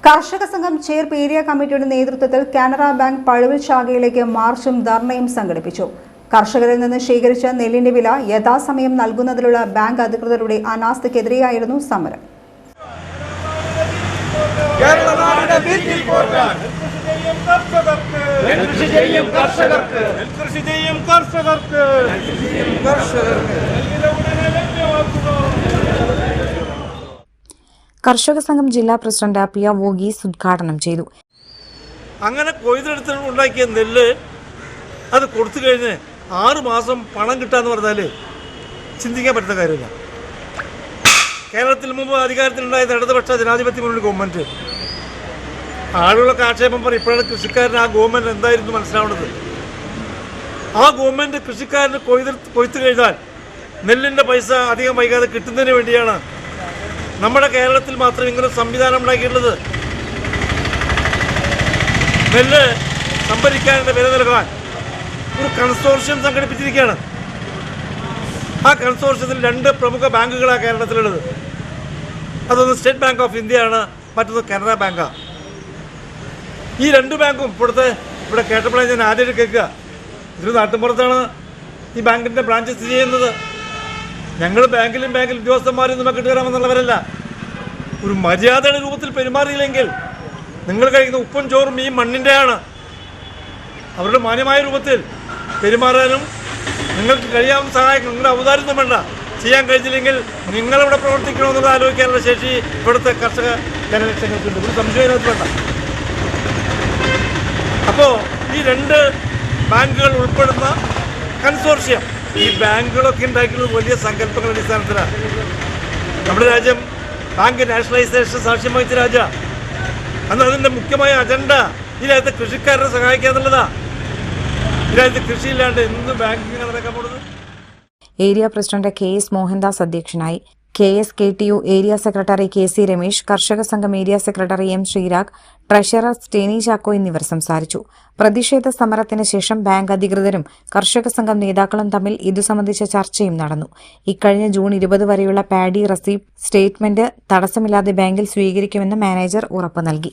കർഷക സംഘം ചേർപ്പ് ഏരിയ കമ്മിറ്റിയുടെ നേതൃത്വത്തിൽ കാനറ ബാങ്ക് പഴുവിൽ ശാഖയിലേക്ക് മാർച്ചും ധർണയും സംഘടിപ്പിച്ചു. കർഷകരിൽ നിന്ന് ശേഖരിച്ച നെല്ലിന്റെ വില യഥാസമയം നൽകുന്നതിലുള്ള ബാങ്ക് അധികൃതരുടെ അനാസ്ഥയ്ക്കെതിരെയായിരുന്നു സമരം. കർഷക സംഘം ജില്ലാ പ്രസിഡന്റ് പിയ വോഗീസ് ഉദ്ഘാടനം ചെയ്തു. അങ്ങനെ കൊയ്തെടുത്ത് ഉണ്ടാക്കിയ നെല്ല് അത് കൊടുത്തു കഴിഞ്ഞ് 6 മാസം പണം കിട്ടാന്ന് പറഞ്ഞാൽ ചിന്തിക്കാൻ പറ്റുന്ന കാര്യമില്ല. കേരളത്തിൽ മുമ്പ് അധികാരത്തിലുണ്ടായത് ഇടതുപക്ഷ ജനാധിപത്യ മുന്നണി ഗവൺമെൻറ്. ആളുകളൊക്കെ ആക്ഷേപം പറയും. ഇപ്പോഴാണ് കൃഷിക്കാരന് ആ ഗവൺമെൻറ് എന്തായിരുന്നു മനസ്സിലാവുന്നത്. ആ ഗവൺമെൻറ് കൃഷിക്കാരന് കൊയ്ത്ത് കഴിഞ്ഞാൽ നെല്ലിൻ്റെ പൈസ അധികം വൈകാതെ കിട്ടുന്നതിന് വേണ്ടിയാണ് നമ്മുടെ കേരളത്തിൽ മാത്രം ഇങ്ങനെ സംവിധാനം ഉണ്ടാക്കിയിട്ടുള്ളത്. നെല്ല് സംഭരിക്കാനുള്ള വില നൽകാൻ ഒരു കൺസോർഷ്യം സംഘടിപ്പിച്ചിരിക്കുകയാണ്. ആ കൺസോർഷ്യത്തിൽ 2 പ്രമുഖ ബാങ്കുകളാണ് കേരളത്തിലുള്ളത്. അതൊന്ന് സ്റ്റേറ്റ് ബാങ്ക് ഓഫ് ഇന്ത്യയാണ്, മറ്റൊന്ന് കാനറ ബാങ്കാണ്. ഈ 2 ബാങ്കും ഇവിടെ കേട്ടപ്പോഴേ ഞാൻ ആദ്യമായിട്ട് കേൾക്കുക. ഇതൊരു നാട്ടിൻപുറത്താണ് ഈ ബാങ്കിൻ്റെ ബ്രാഞ്ച് സ്ഥിതി ചെയ്യുന്നത്. ഞങ്ങൾ ബാങ്കിൽ ഉദ്യോഗസ്ഥന്മാരും നമുക്ക് കിട്ടുകയാണെന്നുള്ളവരല്ല. ഒരു മര്യാദയുടെ രൂപത്തിൽ പെരുമാറിയില്ലെങ്കിൽ നിങ്ങൾ കഴിക്കുന്ന ഉപ്പും ചോറും ഈ മണ്ണിൻ്റെയാണ്. അവരുടെ മാന്യമായ രൂപത്തിൽ പെരുമാറാനും നിങ്ങൾക്ക് കഴിയാവുന്ന സഹായം നിങ്ങളുടെ ഔദാര്യമൊന്നും വേണ്ട. ചെയ്യാൻ കഴിഞ്ഞില്ലെങ്കിൽ നിങ്ങളിവിടെ പ്രവർത്തിക്കണമെന്നുള്ള ആലോചിക്കാനുള്ള ശേഷി ഇവിടുത്തെ കർഷക ജനലക്ഷങ്ങൾക്കുണ്ട്. ഒരു സംശയം അതിനകത്ത് വേണ്ട. അപ്പോൾ ഈ 2 ബാങ്കുകൾ ഉൾപ്പെടുന്ന കൺസോർഷ്യം, ഈ ബാങ്കുകളൊക്കെ ഉണ്ടാക്കിയിട്ടുള്ള വലിയ സങ്കല്പങ്ങളുടെ അടിസ്ഥാനത്തിലാണ്. നമ്മുടെ രാജ്യം ബാങ്ക് നാഷണലൈസേഷൻ സാക്ഷ്യം വഹിച്ച രാജ്യമാണ്. അന്ന് അതിൻ്റെ മുഖ്യമായ അജണ്ട ഈ രാജ്യത്തെ കൃഷിക്കാരനെ സഹായിക്കുക എന്നുള്ളതാണ്. ഈ രാജ്യത്ത് കൃഷിയില്ലാണ്ട് എന്ത് ബാങ്കിങ് നടക്കാൻ പോകുന്നത്? ഏരിയ പ്രസിഡന്റ് KS മോഹൻദാസ് അധ്യക്ഷനായി. KSKTU area secretary KC Ramesh, കർഷക സംഘം area secretary M Sreerag, treasurer Stany Chacko എന്നിവർ സംസാരിച്ചു. പ്രതിഷേധ സമരത്തിന് ശേഷം ബാങ്ക് അധികൃതരും കർഷക സംഘം നേതാക്കളും തമ്മിൽ ഇതു സംബന്ധിച്ച ചർച്ചയും നടന്നു. ഇക്കഴിഞ്ഞ ജൂൺ 20 വരെയുള്ള പാഡി റെസീപ്റ്റ് സ്റ്റേറ്റ്മെന്റ് തടസ്സമില്ലാതെ ബാങ്കിൽ സ്വീകരിക്കുമെന്ന് മാനേജർ ഉറപ്പു നൽകി.